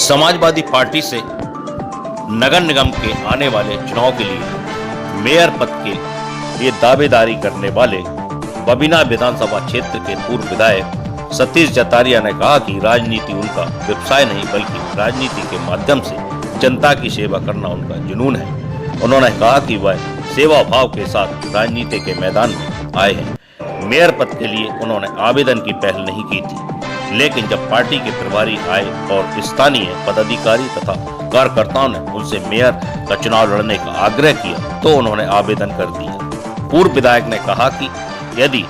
Samajwadi party से नगर निगम के आने वाले चुनाव के लिए मेयर पद के लिए दावेदारी करने वाले बबीना विधानसभा क्षेत्र के पूर्व विधायक सतीश जतारिया ने कहा कि राजनीति उनका व्यवसाय नहीं बल्कि राजनीति के माध्यम से जनता की सेवा करना उनका जुनून है। उन्होंने कहा कि वह सेवा भाव के साथ राजनीति के मैदान में आए हैं। मेयर पद के लिए उन्होंने आवेदन की पहल नहीं की थी, लेकिन जब पार्टी के प्रभारी आए और स्थानीय पदाधिकारी तथा कार्यकर्ताओं ने उनसे मेयर का चुनाव लड़ने का आग्रह किया तो उन्होंने आवेदन कर दिया। पूर्व विधायक ने कहा कि यदि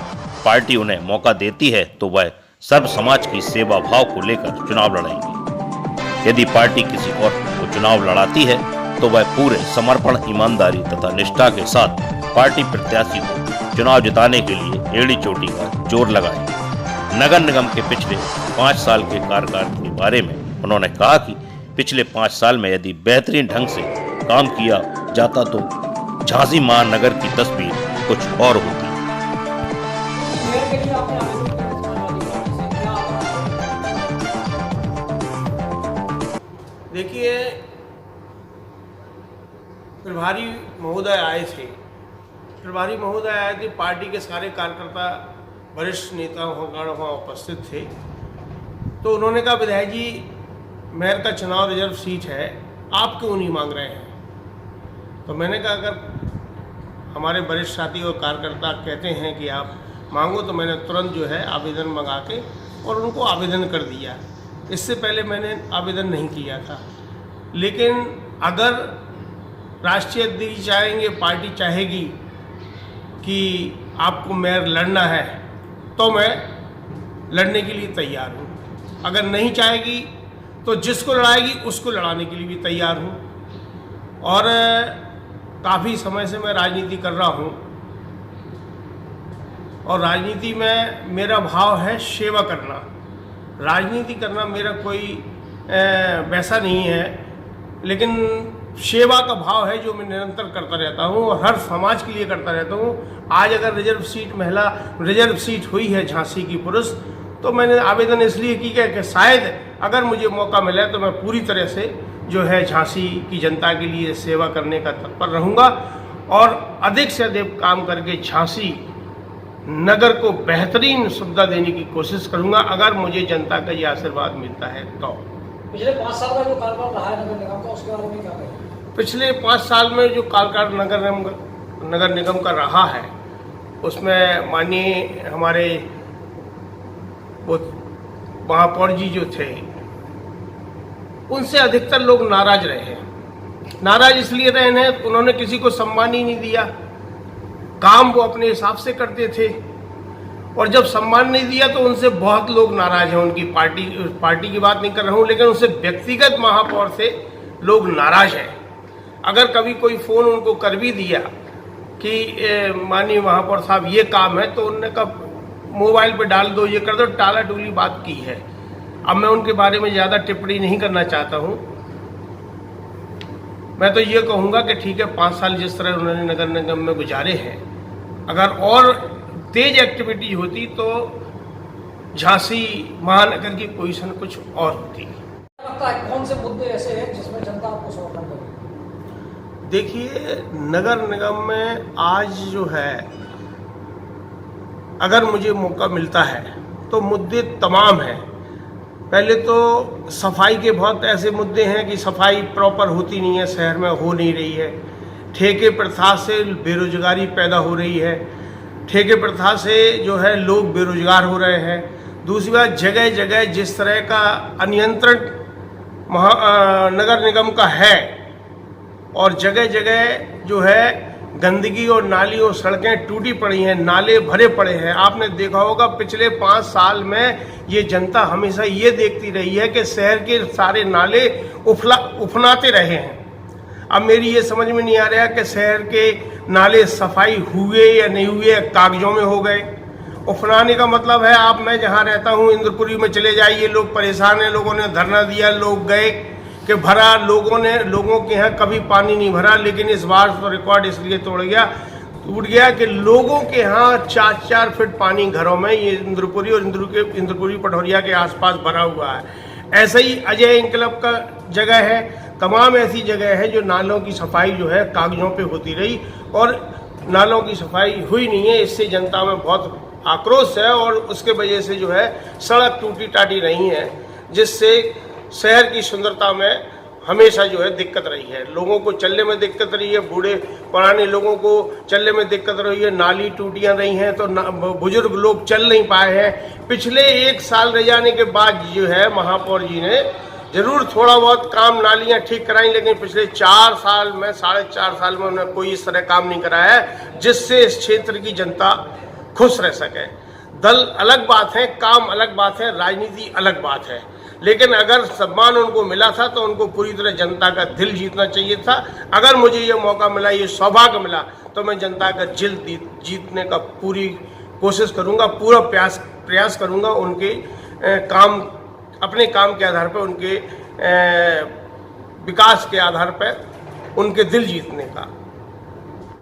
पार्टी उन्हें मौका देती है तो वह सर्व समाज की सेवा भाव को लेकर चुनाव लड़ेंगे। यदि पार्टी किसी और को चुनाव लड़ाती है तो वह पूरे समर्पण, ईमानदारी तथा निष्ठा के साथ पार्टी प्रत्याशी को चुनाव जिताने के लिए एड़ी चोटी का जोर लगाएंगे। नगर निगम के पिछले 5 साल के कार्यकाल के बारे में उन्होंने कहा कि पिछले 5 साल में यदि बेहतरीन ढंग से काम किया जाता तो झांसी महानगर की तस्वीर कुछ और होती। देखिए, प्रभारी महोदय आए थे। पार्टी के सारे कार्यकर्ता, वरिष्ठ नेतागण वहाँ उपस्थित थे। तो उन्होंने कहा, विधायक जी, मेयर का चुनाव रिजर्व सीट है, आप क्यों नहीं मांग रहे हैं? तो मैंने कहा, अगर हमारे वरिष्ठ साथी और कार्यकर्ता कहते हैं कि आप मांगो, तो मैंने तुरंत जो है आवेदन मंगा के और उनको आवेदन कर दिया। इससे पहले मैंने आवेदन नहीं किया था। लेकिन अगर राष्ट्रीय अध्यक्ष चाहेंगे, पार्टी चाहेगी कि आपको मेयर लड़ना है, तो मैं लड़ने के लिए तैयार हूँ। अगर नहीं चाहेगी तो जिसको लड़ाएगी उसको लड़ाने के लिए भी तैयार हूँ। और काफ़ी समय से मैं राजनीति कर रहा हूँ और राजनीति में मेरा भाव है सेवा करना। राजनीति करना मेरा कोई वैसा नहीं है, लेकिन सेवा का भाव है जो मैं निरंतर करता रहता हूँ और हर समाज के लिए करता रहता हूँ। आज अगर रिजर्व सीट हुई है झांसी की पुरुष, तो मैंने आवेदन इसलिए की कि शायद अगर मुझे मौका मिले तो मैं पूरी तरह से जो है झांसी की जनता के लिए सेवा करने का तत्पर रहूँगा और अधिक से अधिक काम करके झांसी नगर को बेहतरीन सुविधा देने की कोशिश करूँगा, अगर मुझे जनता का ये आशीर्वाद मिलता है तो। पिछले 5 साल का जो कार्यकाल रहा है नगर निगम का, उसके बारे में क्या कहें? पिछले 5 साल में जो कार्यकाल नगर निगम का रहा है, उसमें माननीय हमारे वो महापौर जी जो थे, उनसे अधिकतर लोग नाराज रहे हैं। नाराज इसलिए रहे हैं, उन्होंने किसी को सम्मान ही नहीं दिया। काम वो अपने हिसाब से करते थे और जब सम्मान नहीं दिया तो उनसे बहुत लोग नाराज हैं। उनकी पार्टी की बात नहीं कर रहा हूँ, लेकिन उनसे व्यक्तिगत महापौर से लोग नाराज हैं। अगर कभी कोई फ़ोन उनको कर भी दिया कि माननीय महापौर साहब ये काम है, तो उन्होंने कहा मोबाइल पे डाल दो, ये कर दो, टाला टूली बात की है। अब मैं उनके बारे में ज़्यादा टिप्पणी नहीं करना चाहता हूँ। मैं तो ये कहूँगा कि ठीक है, 5 साल जिस तरह उन्होंने नगर निगम में गुजारे हैं, अगर और तेज एक्टिविटी होती तो झांसी महानगर की पोजीशन कुछ और होती। कौन से मुद्दे ऐसे हैं जिसमें जनता आपको समर्थन करेगी? देखिए, नगर निगम में आज जो है, अगर मुझे मौका मिलता है तो मुद्दे तमाम हैं। पहले तो सफाई के बहुत ऐसे मुद्दे हैं कि सफाई प्रॉपर होती नहीं है, शहर में हो नहीं रही है। ठेके प्रथा से बेरोजगारी पैदा हो रही है। ठेके प्रथा से जो है लोग बेरोजगार हो रहे हैं। दूसरी बात, जगह जगह जिस तरह का अनियंत्रण नगर निगम का है और जगह जगह जो है गंदगी और नाली और सड़कें टूटी पड़ी हैं, नाले भरे पड़े हैं। आपने देखा होगा पिछले 5 साल में ये जनता हमेशा ये देखती रही है कि शहर के सारे नाले उफनाते रहे हैं। अब मेरी ये समझ में नहीं आ रहा कि शहर के नाले सफाई हुए या नहीं हुए, कागजों में हो गए। उफनाने का मतलब है, आप मैं जहाँ रहता हूँ इंद्रपुरी में चले जाइए, लोग परेशान हैं, लोगों ने धरना दिया, लोग गए कि भरा, लोगों के यहाँ कभी पानी नहीं भरा। लेकिन इस बार तो रिकॉर्ड इसलिए टूट गया कि लोगों के यहाँ 4-4 फीट पानी घरों में, ये इंद्रपुरी और इंद्रपुरी पठौरिया के आसपास भरा हुआ है। ऐसा ही अजय इंकलाब का जगह है, तमाम ऐसी जगह है जो नालों की सफाई जो है कागजों पे होती रही और नालों की सफाई हुई नहीं है। इससे जनता में बहुत आक्रोश है और उसके वजह से जो है सड़क टूटी टाटी रही है, जिससे शहर की सुंदरता में हमेशा जो है दिक्कत रही है। लोगों को चलने में दिक्कत रही है, बूढ़े पुराने लोगों को चलने में दिक्कत रही है, नाली टूटियां रही हैं तो बुजुर्ग लोग चल नहीं पाए हैं। पिछले 1 साल रह जाने के बाद जो है महापौर जी ने जरूर थोड़ा बहुत काम नालियां ठीक कराई, लेकिन पिछले 4 साल में 4.5 साल में उन्होंने कोई इस तरह काम नहीं कराया है जिससे इस क्षेत्र की जनता खुश रह सके। दल अलग बात है, काम अलग बात है, राजनीति अलग बात है, लेकिन अगर सम्मान उनको मिला था तो उनको पूरी तरह जनता का दिल जीतना चाहिए था। अगर मुझे ये मौका मिला, ये सौभाग्य मिला, तो मैं जनता का दिल जीतने का पूरी कोशिश करूंगा, पूरा प्रयास करूंगा उनके अपने काम के आधार पर, उनके विकास के आधार पर उनके दिल जीतने का।